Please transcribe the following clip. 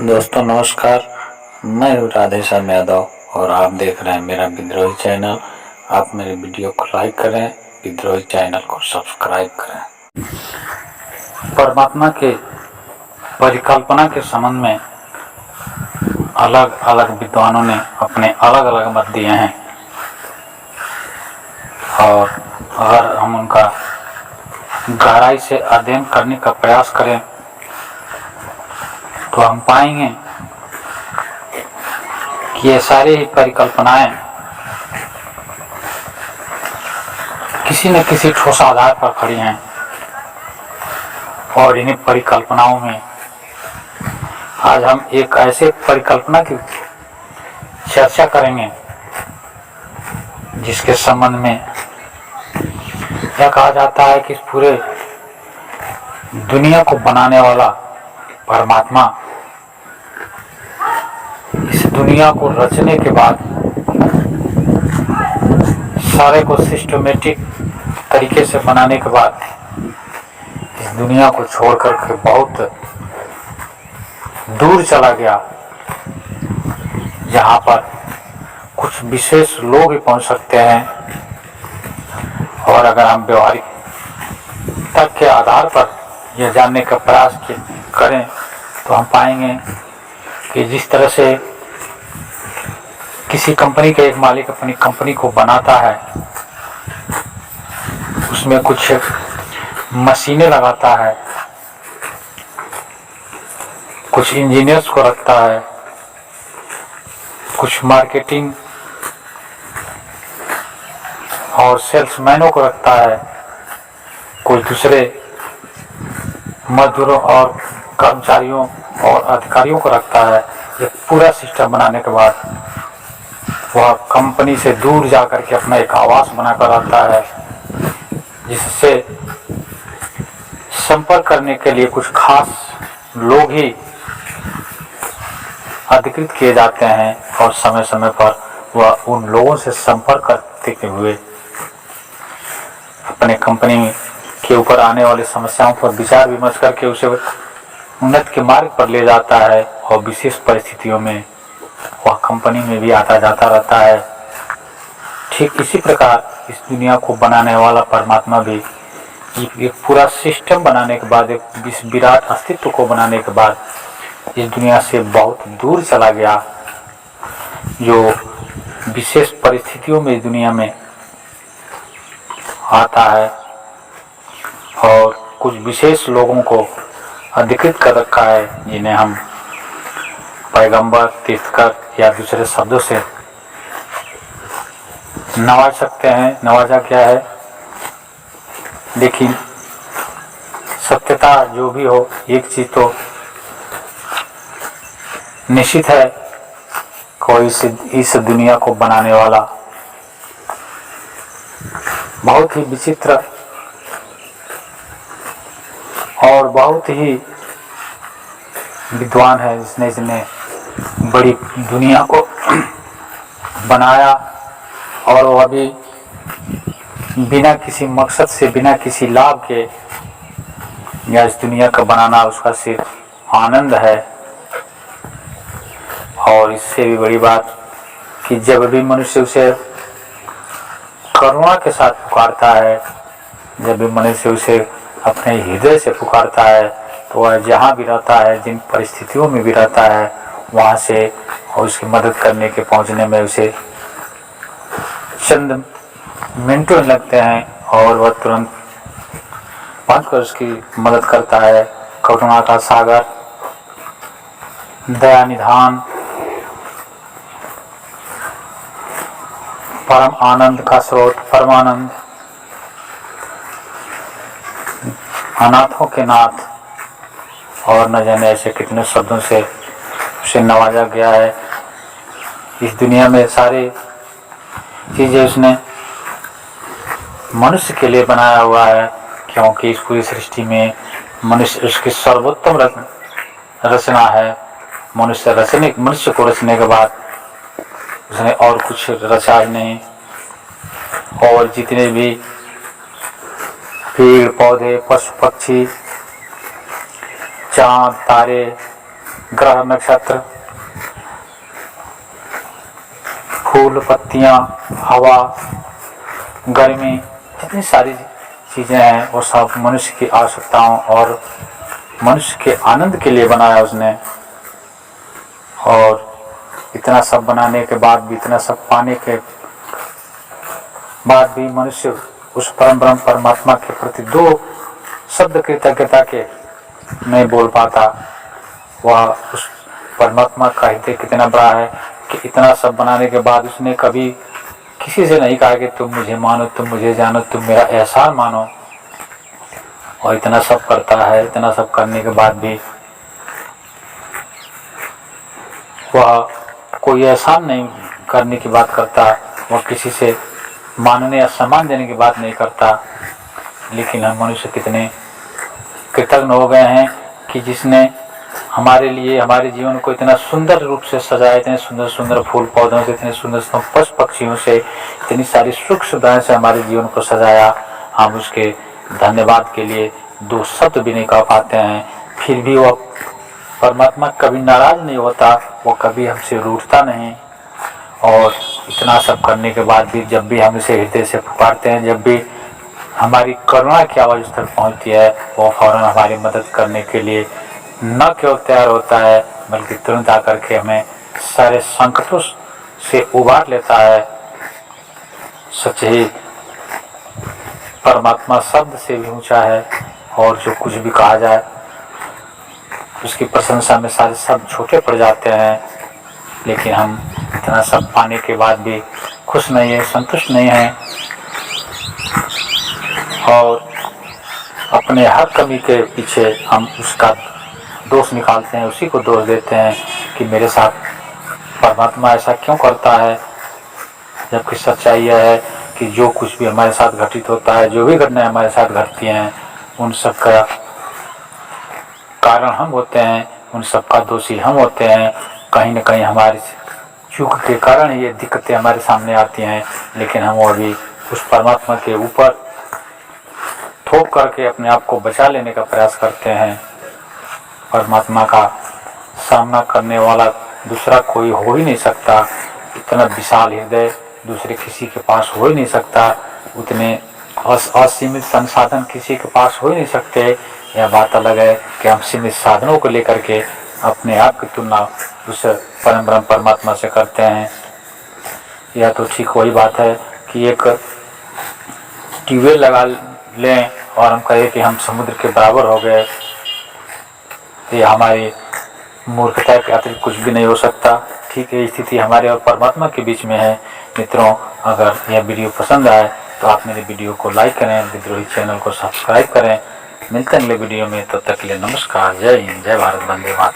दोस्तों नमस्कार, मैं हूँ राधेश्याम यादव और आप देख रहे हैं मेरा विद्रोही चैनल। आप मेरे वीडियो को लाइक करें, विद्रोही चैनल को सब्सक्राइब करें। परमात्मा के परिकल्पना के संबंध में अलग अलग विद्वानों ने अपने अलग अलग मत दिए हैं और अगर हम उनका गहराई से अध्ययन करने का प्रयास करें तो हम पाएंगे कि ये सारी परिकल्पनाएं किसी न किसी ठोस आधार पर खड़ी हैं और इन्हीं परिकल्पनाओं में आज हम एक ऐसे परिकल्पना की चर्चा करेंगे जिसके संबंध में यह कहा जाता है कि इस पूरे दुनिया को बनाने वाला परमात्मा इस दुनिया को रचने के बाद सारे को सिस्टमेटिक तरीके से बनाने के बाद इस दुनिया को छोड़कर के बहुत दूर चला गया, जहाँ पर कुछ विशेष लोग ही पहुंच सकते हैं। और अगर हम व्यवहारिक तर्क के आधार पर यह जानने का प्रयास करें तो हम पाएंगे कि जिस तरह से किसी कंपनी का एक मालिक अपनी कंपनी को बनाता है, उसमें कुछ मशीनें लगाता है, कुछ इंजीनियर्स को रखता है, कुछ मार्केटिंग और सेल्समैनों को रखता है, कुछ दूसरे मजदूरों और कर्मचारियों और अधिकारियों को रखता है। ये पूरा सिस्टम बनाने के बाद वह कंपनी से दूर जाकर के अपना एक आवास बनाकर आता है, जिससे संपर्क करने के लिए कुछ खास लोग ही अधिकृत किए जाते हैं और समय समय पर वह उन लोगों से संपर्क करते हुए अपने कंपनी के ऊपर आने वाली समस्याओं पर विचार विमर्श करके उसे उन्नति के मार्ग पर ले जाता है और विशेष परिस्थितियों में वह कंपनी में भी आता जाता रहता है। ठीक इसी प्रकार इस दुनिया को बनाने वाला परमात्मा भी एक पूरा सिस्टम बनाने के बाद, एक इस विराट अस्तित्व को बनाने के बाद इस दुनिया से बहुत दूर चला गया, जो विशेष परिस्थितियों में इस दुनिया में आता है और कुछ विशेष लोगों को अधिकृत कर रखा है, जिन्हें हम पैगंबर, तीर्थकर या दूसरे शब्दों से नवाज सकते हैं। नवाजा क्या है? लेकिन सत्यता जो भी हो, एक चीज तो निश्चित है, कोई इस दुनिया को बनाने वाला बहुत ही विचित्र और बहुत ही विद्वान है, जिसने बड़ी दुनिया को बनाया और वो अभी बिना किसी मकसद से, बिना किसी लाभ के या इस दुनिया का बनाना उसका सिर्फ आनंद है। और इससे भी बड़ी बात कि जब भी मनुष्य उसे करुणा के साथ पुकारता है, जब भी मनुष्य उसे अपने हृदय से पुकारता है, तो वह जहाँ भी रहता है, जिन परिस्थितियों में भी रहता है, वहाँ से और उसकी मदद करने के पहुँचने में उसे चंद मिनटों लगते हैं और वह तुरंत पहुँचकर उसकी मदद करता है। करुणा का सागर, दया निधान, परम आनंद का स्रोत, परमानंद, अनाथों के नाथ और न जाने ऐसे कितने शब्दों से उसे नवाजा गया है। इस दुनिया में सारी चीजें उसने मनुष्य के लिए बनाया हुआ है, क्योंकि इस पूरी सृष्टि में मनुष्य उसकी सर्वोत्तम रचना है। मनुष्य को रचने के बाद उसने और कुछ रचा ही नहीं। और जितने भी पेड़ पौधे, पशु पक्षी, चाँद तारे, ग्रह नक्षत्र, फूल पत्तियां, हवा, गर्मी, जितनी सारी चीजें हैं वो सब मनुष्य की आवश्यकताओं और मनुष्य के आनंद के लिए बनाया उसने। और इतना सब बनाने के बाद भी, इतना सब पाने के बाद भी मनुष्य उस परम ब्रह्म परमात्मा के प्रति दो शब्द कृतज्ञता के नहीं बोल पाता। वह उस परमात्मा का हृदय कितना बड़ा है कि इतना सब बनाने के बाद उसने कभी किसी से नहीं कहा कि तुम मुझे मानो, तुम मुझे जानो, तुम मेरा एहसान मानो। और इतना सब करता है, इतना सब करने के बाद भी वह कोई एहसान नहीं करने की बात करता, वह किसी से मानने या सम्मान देने की बात नहीं करता। लेकिन हम मनुष्य कितने कृतज्ञ हो गए हैं कि जिसने हमारे लिए हमारे जीवन को इतना सुंदर रूप से सजाया, इतने सुंदर सुंदर फूल पौधों से, इतने सुंदर सुंदर पशु पक्षियों से, इतनी सारी सुख सुविधाएं से हमारे जीवन को सजाया। हम उसके धन्यवाद के लिए दो शब्द भी नहीं कह पाते हैं। फिर भी वह परमात्मा कभी नाराज नहीं होता, वो कभी हमसे रूठता नहीं। और इतना सब करने के बाद भी जब भी हम इसे हृदय से पुकारते हैं, जब भी हमारी करुणा की आवाज़ उस तक पहुँचती है, वो फौरन हमारी मदद करने के लिए न केवल तैयार होता है बल्कि तुरंत आकर के हमें सारे संकटों से उबार लेता है। सच ही परमात्मा शब्द से भी ऊंचा है और जो कुछ भी कहा जाए उसकी प्रशंसा में सारे शब्द छोटे पड़ जाते हैं। लेकिन हम इतना सब पाने के बाद भी खुश नहीं है, संतुष्ट नहीं है और अपने हर कमी के पीछे हम उसका दोष निकालते हैं, उसी को दोष देते हैं कि मेरे साथ परमात्मा ऐसा क्यों करता है। जबकि सच्चाई यह है कि जो कुछ भी हमारे साथ घटित होता है, जो भी घटनाएं हमारे साथ घटती हैं, उन सब का कारण हम होते हैं, उन सब का दोषी हम होते हैं। कहीं न कहीं हमारी चूक के कारण ये दिक्कतें हमारे सामने आती हैं। लेकिन हम अभी उस परमात्मा के ऊपर थोप करके अपने आप को बचा लेने का प्रयास करते हैं। परमात्मा का सामना करने वाला दूसरा कोई हो ही नहीं सकता। इतना विशाल हृदय दूसरे किसी के पास हो ही नहीं सकता। उतने असीमित संसाधन किसी के पास हो ही नहीं सकते। यह बात अलग है कि हम सीमित साधनों को लेकर के अपने आप की तुलना उस परम ब्रह्म परमात्मा से करते हैं। यह तो ठीक वही बात है कि एक ट्यूबवेल लगा लें और हम कहें कि हम समुद्र के बराबर हो गए। ये हमारी मूर्खता के अतिरिक्त कुछ भी नहीं हो सकता। ठीक है, स्थिति हमारे और परमात्मा के बीच में है। मित्रों, अगर यह वीडियो पसंद आए तो आप मेरे वीडियो को लाइक करें, विद्रोही चैनल को सब्सक्राइब करें। मिलते हैं अगले वीडियो में, तब तक के लिए नमस्कार, जय हिंद, जय भारत, वंदे मातरम।